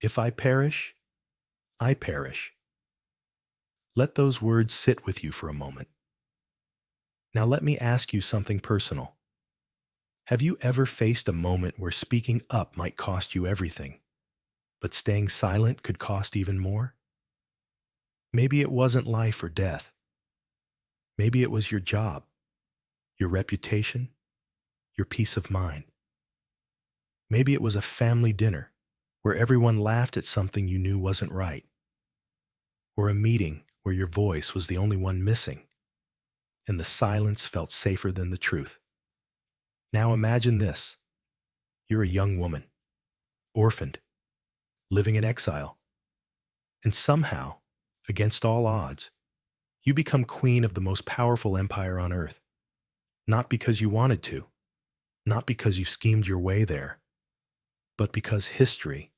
If I perish, I perish. Let those words sit with you for a moment. Now let me ask you something personal. Have you ever faced a moment where speaking up might cost you everything, but staying silent could cost even more? Maybe it wasn't life or death. Maybe it was your job, your reputation, your peace of mind. Maybe it was a family dinner where everyone laughed at something you knew wasn't right, or a meeting where your voice was the only one missing, and the silence felt safer than the truth. Now imagine this. You're a young woman, orphaned, living in exile, and somehow, against all odds, you become queen of the most powerful empire on earth. Not because you wanted to, not because you schemed your way there, but because history,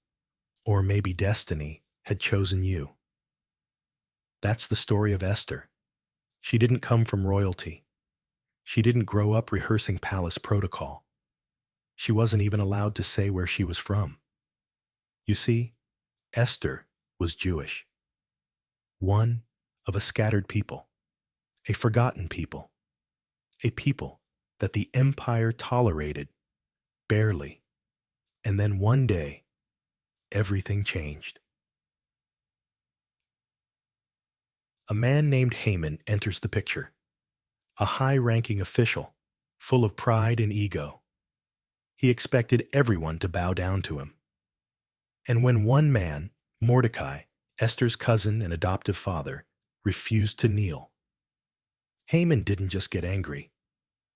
or maybe destiny, had chosen you. That's the story of Esther. She didn't come from royalty. She didn't grow up rehearsing palace protocol. She wasn't even allowed to say where she was from. You see, Esther was Jewish. One of a scattered people, a forgotten people, a people that the empire tolerated, barely, and then one day, everything changed. A man named Haman enters the picture, a high-ranking official, full of pride and ego. He expected everyone to bow down to him. And when one man, Mordecai, Esther's cousin and adoptive father, refused to kneel, Haman didn't just get angry.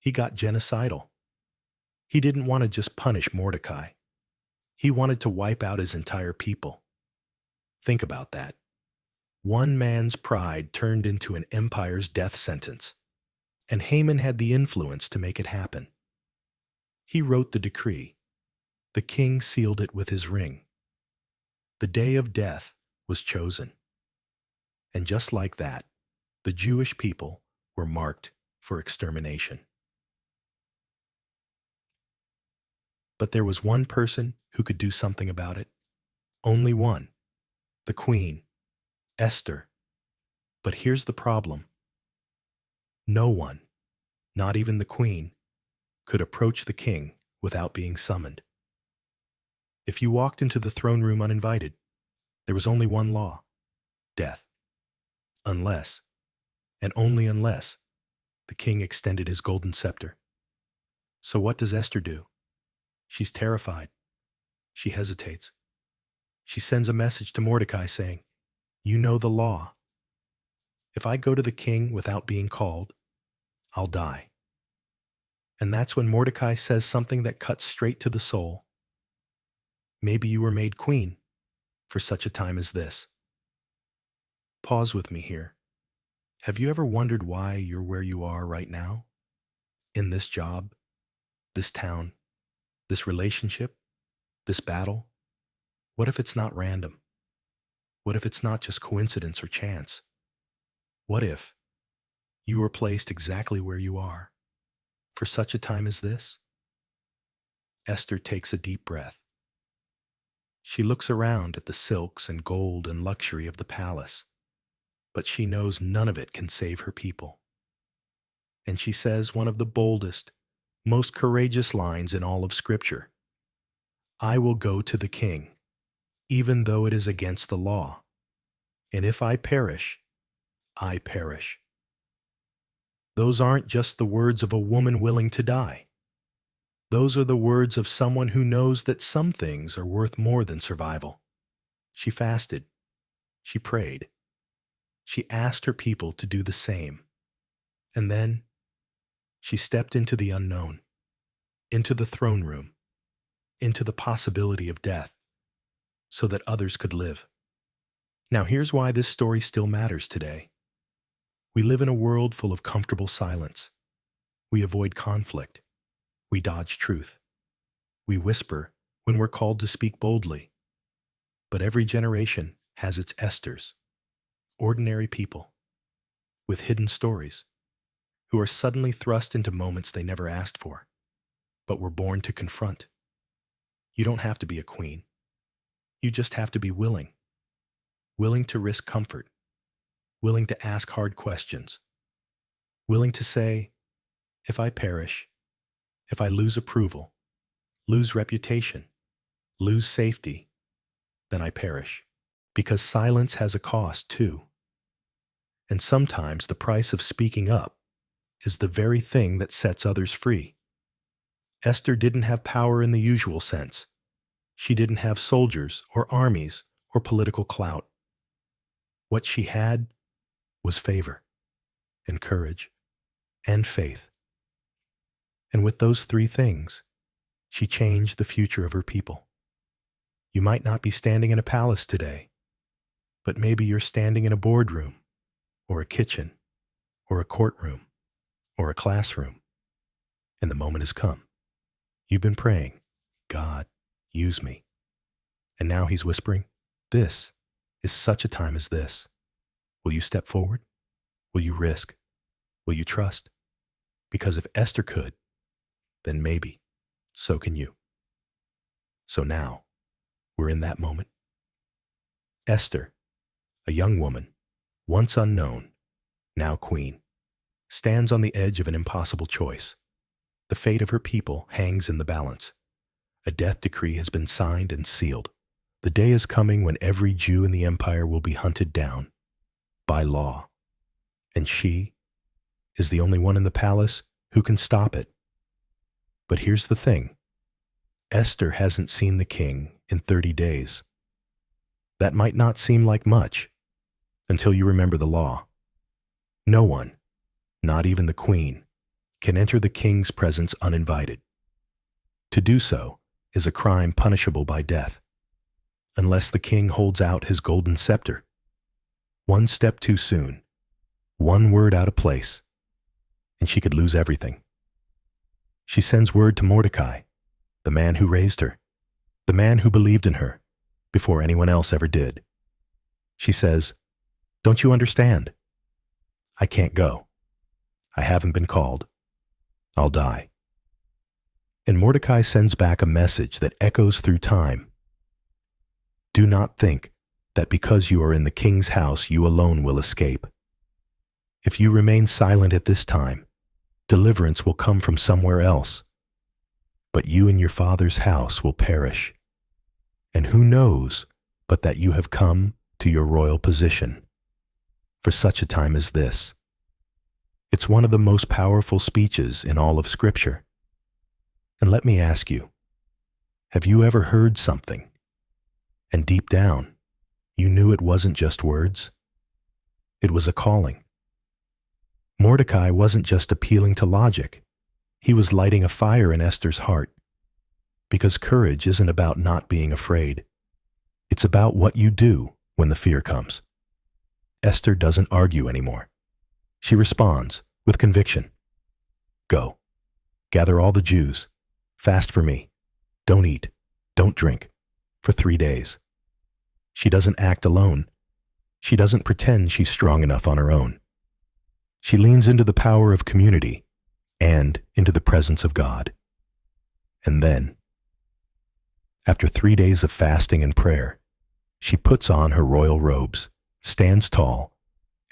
He got genocidal. He didn't want to just punish Mordecai. He wanted to wipe out his entire people. Think about that. One man's pride turned into an empire's death sentence, and Haman had the influence to make it happen. He wrote the decree. The king sealed it with his ring. The day of death was chosen. And just like that, the Jewish people were marked for extermination. But there was one person who could do something about it. Only one. The queen, Esther. But here's the problem. No one, not even the queen, could approach the king without being summoned. If you walked into the throne room uninvited, there was only one law: death. Unless, and only unless, the king extended his golden scepter. So what does Esther do? She's terrified. She hesitates. She sends a message to Mordecai saying, "You know the law. If I go to the king without being called, I'll die." And that's when Mordecai says something that cuts straight to the soul. Maybe you were made queen for such a time as this. Pause with me here. Have you ever wondered why you're where you are right now? In this job, this town, this relationship, this battle? What if it's not random? What if it's not just coincidence or chance? What if you were placed exactly where you are for such a time as this? Esther takes a deep breath. She looks around at the silks and gold and luxury of the palace, but she knows none of it can save her people. And she says one of the boldest, most courageous lines in all of Scripture. "I will go to the king, even though it is against the law. And if I perish, I perish." Those aren't just the words of a woman willing to die. Those are the words of someone who knows that some things are worth more than survival. She fasted. She prayed. She asked her people to do the same. And then she stepped into the unknown, into the throne room, into the possibility of death, so that others could live. Now here's why this story still matters today. We live in a world full of comfortable silence. We avoid conflict. We dodge truth. We whisper when we're called to speak boldly. But every generation has its Esthers, ordinary people with hidden stories, who are suddenly thrust into moments they never asked for, but were born to confront. You don't have to be a queen. You just have to be willing. Willing to risk comfort. Willing to ask hard questions. Willing to say, if I perish, if I lose approval, lose reputation, lose safety, then I perish. Because silence has a cost too. And sometimes the price of speaking up is the very thing that sets others free. Esther didn't have power in the usual sense. She didn't have soldiers or armies or political clout. What she had was favor and courage and faith. And with those three things, she changed the future of her people. You might not be standing in a palace today, but maybe you're standing in a boardroom, or a kitchen, or a courtroom, or a classroom, and the moment has come. You've been praying, God, use me. And now he's whispering, this is such a time as this. Will you step forward? Will you risk? Will you trust? Because if Esther could, then maybe so can you. So now, we're in that moment. Esther, a young woman, once unknown, now queen, stands on the edge of an impossible choice. The fate of her people hangs in the balance. A death decree has been signed and sealed. The day is coming when every Jew in the empire will be hunted down by law. And she is the only one in the palace who can stop it. But here's the thing. Esther hasn't seen the king in 30 days. That might not seem like much until you remember the law. No one, not even the queen, can enter the king's presence uninvited. To do so is a crime punishable by death, unless the king holds out his golden scepter. One step too soon, one word out of place, and she could lose everything. She sends word to Mordecai, the man who raised her, the man who believed in her before anyone else ever did. She says, "Don't you understand? I can't go. I haven't been called. I'll die." And Mordecai sends back a message that echoes through time. Do not think that because you are in the king's house, you alone will escape. If you remain silent at this time, deliverance will come from somewhere else. But you and your father's house will perish. And who knows but that you have come to your royal position for such a time as this. It's one of the most powerful speeches in all of Scripture. And let me ask you, have you ever heard something, and deep down, you knew it wasn't just words? It was a calling. Mordecai wasn't just appealing to logic. He was lighting a fire in Esther's heart. Because courage isn't about not being afraid. It's about what you do when the fear comes. Esther doesn't argue anymore. She responds with conviction. Go. Gather all the Jews. Fast for me. Don't eat. Don't drink. For 3 days. She doesn't act alone. She doesn't pretend she's strong enough on her own. She leans into the power of community and into the presence of God. And then, after 3 days of fasting and prayer, she puts on her royal robes, stands tall,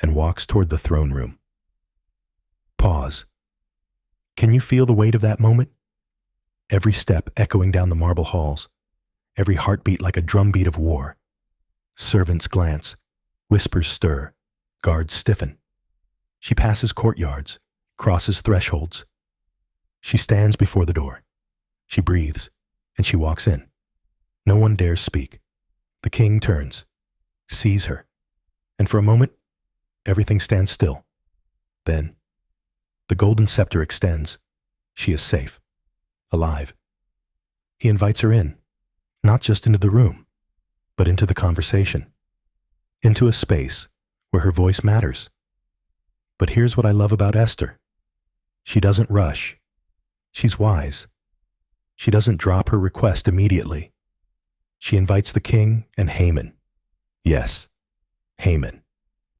and walks toward the throne room. Pause. Can you feel the weight of that moment? Every step echoing down the marble halls, every heartbeat like a drumbeat of war. Servants glance, whispers stir, guards stiffen. She passes courtyards, crosses thresholds. She stands before the door. She breathes, and she walks in. No one dares speak. The king turns, sees her, and for a moment, everything stands still. Then, the golden scepter extends. She is safe, alive. He invites her in, not just into the room, but into the conversation, into a space where her voice matters. But here's what I love about Esther. She doesn't rush. She's wise. She doesn't drop her request immediately. She invites the king and Haman. Yes, Haman,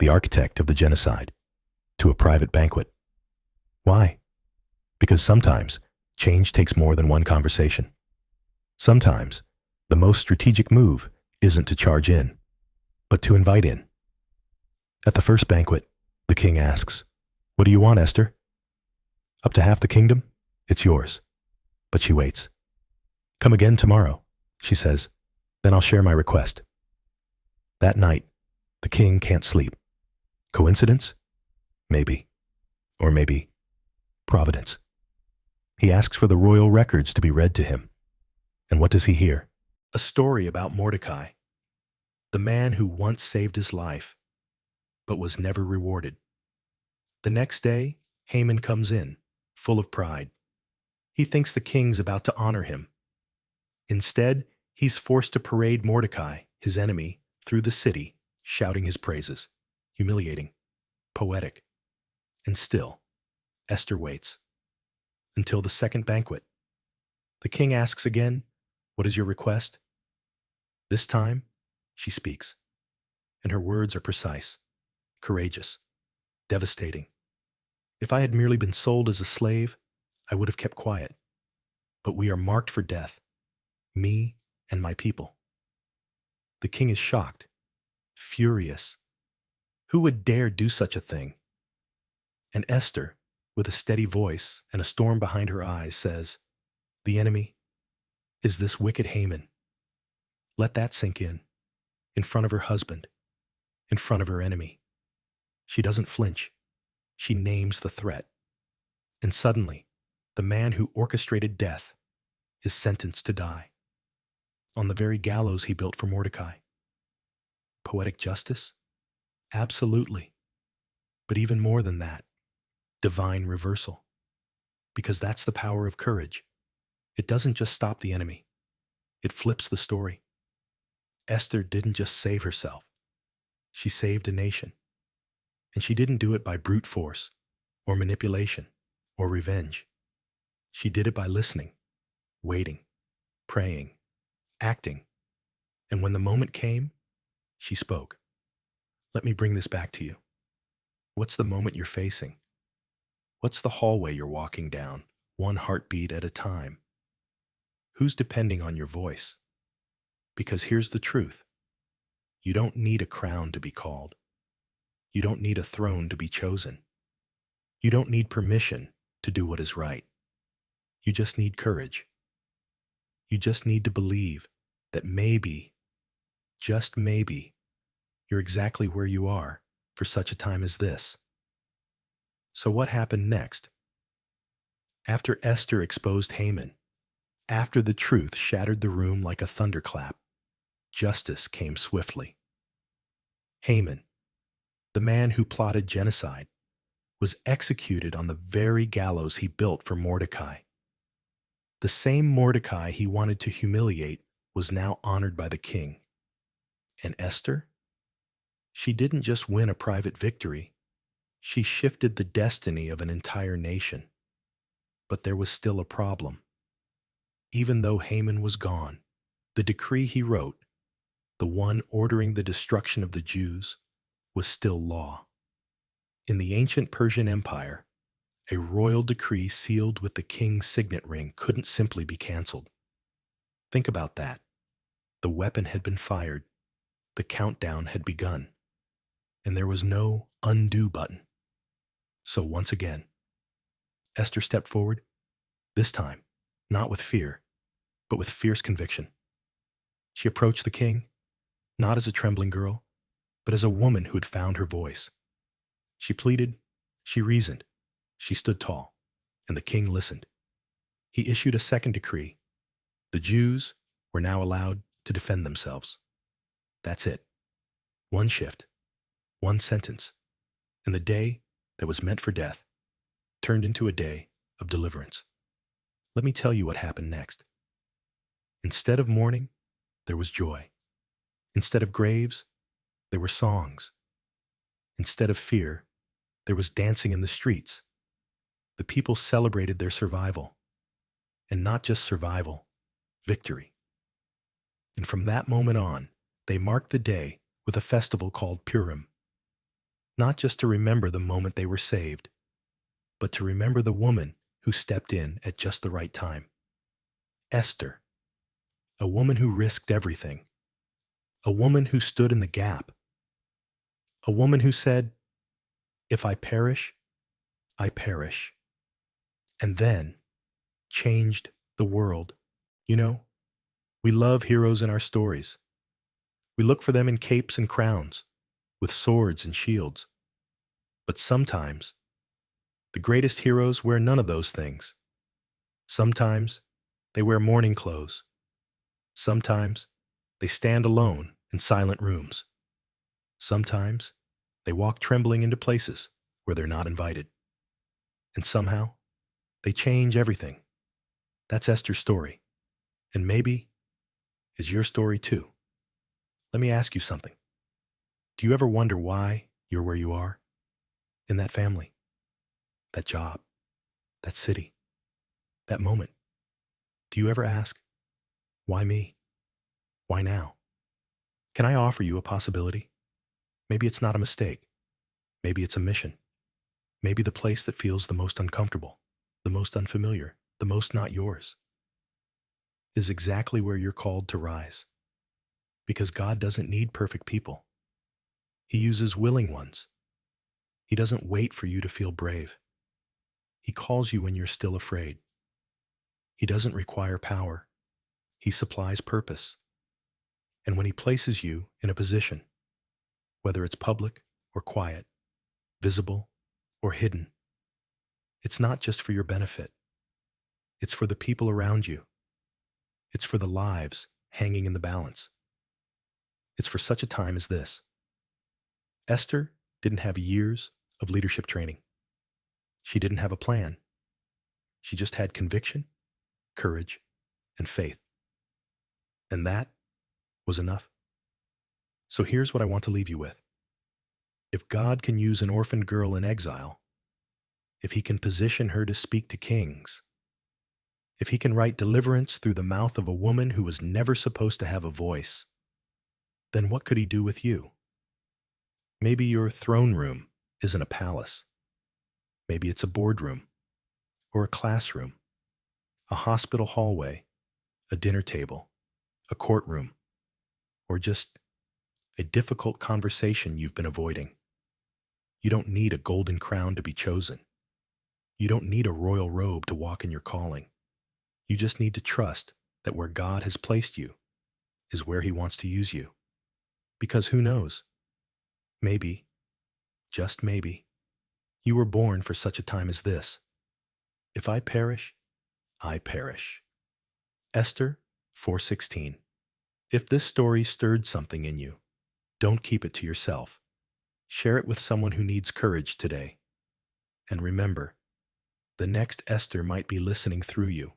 the architect of the genocide, to a private banquet. Why? Because sometimes change takes more than one conversation. Sometimes the most strategic move isn't to charge in, but to invite in. At the first banquet, the king asks, "What do you want, Esther?" "Up to half the kingdom? It's yours." But she waits. "Come again tomorrow," she says. "Then I'll share my request." That night, the king can't sleep. Coincidence? Maybe. Or maybe providence. He asks for the royal records to be read to him. And what does he hear? A story about Mordecai, the man who once saved his life, but was never rewarded. The next day, Haman comes in, full of pride. He thinks the king's about to honor him. Instead, he's forced to parade Mordecai, his enemy, through the city, shouting his praises. Humiliating, poetic. And still, Esther waits. Until the second banquet. The king asks again, "What is your request?" This time, she speaks. And her words are precise, courageous, devastating. If I had merely been sold as a slave, I would have kept quiet. But we are marked for death, me and my people. The king is shocked, furious. Who would dare do such a thing? And Esther, with a steady voice and a storm behind her eyes, says, "The enemy is this wicked Haman." Let that sink in front of her husband, in front of her enemy. She doesn't flinch. She names the threat. And suddenly, the man who orchestrated death is sentenced to die on the very gallows he built for Mordecai. Poetic justice? Absolutely. But even more than that, divine reversal. Because that's the power of courage. It doesn't just stop the enemy. It flips the story. Esther didn't just save herself. She saved a nation. And she didn't do it by brute force, or manipulation, or revenge. She did it by listening, waiting, praying, acting. And when the moment came, she spoke. Let me bring this back to you. What's the moment you're facing? What's the hallway you're walking down, one heartbeat at a time? Who's depending on your voice? Because here's the truth. You don't need a crown to be called. You don't need a throne to be chosen. You don't need permission to do what is right. You just need courage. You just need to believe that maybe, just maybe, you're exactly where you are for such a time as this. So what happened next? After Esther exposed Haman, after the truth shattered the room like a thunderclap, justice came swiftly. Haman, the man who plotted genocide, was executed on the very gallows he built for Mordecai. The same Mordecai he wanted to humiliate was now honored by the king. And Esther? She didn't just win a private victory. She shifted the destiny of an entire nation. But there was still a problem. Even though Haman was gone, the decree he wrote, the one ordering the destruction of the Jews, was still law. In the ancient Persian Empire, a royal decree sealed with the king's signet ring couldn't simply be canceled. Think about that. The weapon had been fired, the countdown had begun, and there was no undo button. So once again, Esther stepped forward, this time, not with fear, but with fierce conviction. She approached the king, not as a trembling girl, but as a woman who had found her voice. She pleaded, she reasoned, she stood tall, and the king listened. He issued a second decree. The Jews were now allowed to defend themselves. That's it. One shift, one sentence, and the day that was meant for death turned into a day of deliverance. Let me tell you what happened next. Instead of mourning, there was joy. Instead of graves, there were songs. Instead of fear, there was dancing in the streets. The people celebrated their survival. And not just survival, victory. And from that moment on, they marked the day with a festival called Purim. Not just to remember the moment they were saved, but to remember the woman who stepped in at just the right time. Esther, a woman who risked everything, A woman who stood in the gap. A woman who said, "If I perish, I perish." And then changed the world. You know, we love heroes in our stories. We look for them in capes and crowns, with swords and shields. But sometimes, the greatest heroes wear none of those things. Sometimes, they wear mourning clothes. Sometimes, they stand alone in silent rooms. Sometimes, they walk trembling into places where they're not invited. And somehow, they change everything. That's Esther's story. And maybe is your story too. Let me ask you something. Do you ever wonder why you're where you are? In that family, that job, that city, that moment? Do you ever ask, why me? Why now? Can I offer you a possibility? Maybe it's not a mistake. Maybe it's a mission. Maybe the place that feels the most uncomfortable, the most unfamiliar, the most not yours, is exactly where you're called to rise. Because God doesn't need perfect people. He uses willing ones. He doesn't wait for you to feel brave. He calls you when you're still afraid. He doesn't require power. He supplies purpose. And when he places you in a position, whether it's public or quiet, visible or hidden, it's not just for your benefit. It's for the people around you. It's for the lives hanging in the balance. It's for such a time as this. Esther didn't have years of leadership training. She didn't have a plan. She just had conviction, courage, and faith. And that was enough. So here's what I want to leave you with. If God can use an orphaned girl in exile, if he can position her to speak to kings, if he can write deliverance through the mouth of a woman who was never supposed to have a voice, then what could he do with you? Maybe your throne room isn't a palace. Maybe it's a boardroom, or a classroom, a hospital hallway, a dinner table, a courtroom, or just a difficult conversation you've been avoiding. You don't need a golden crown to be chosen. You don't need a royal robe to walk in your calling. You just need to trust that where God has placed you is where he wants to use you. Because who knows? Maybe, just maybe, you were born for such a time as this. If I perish, I perish. Esther 4:16. If this story stirred something in you, don't keep it to yourself. Share it with someone who needs courage today. And remember, the next Esther might be listening through you.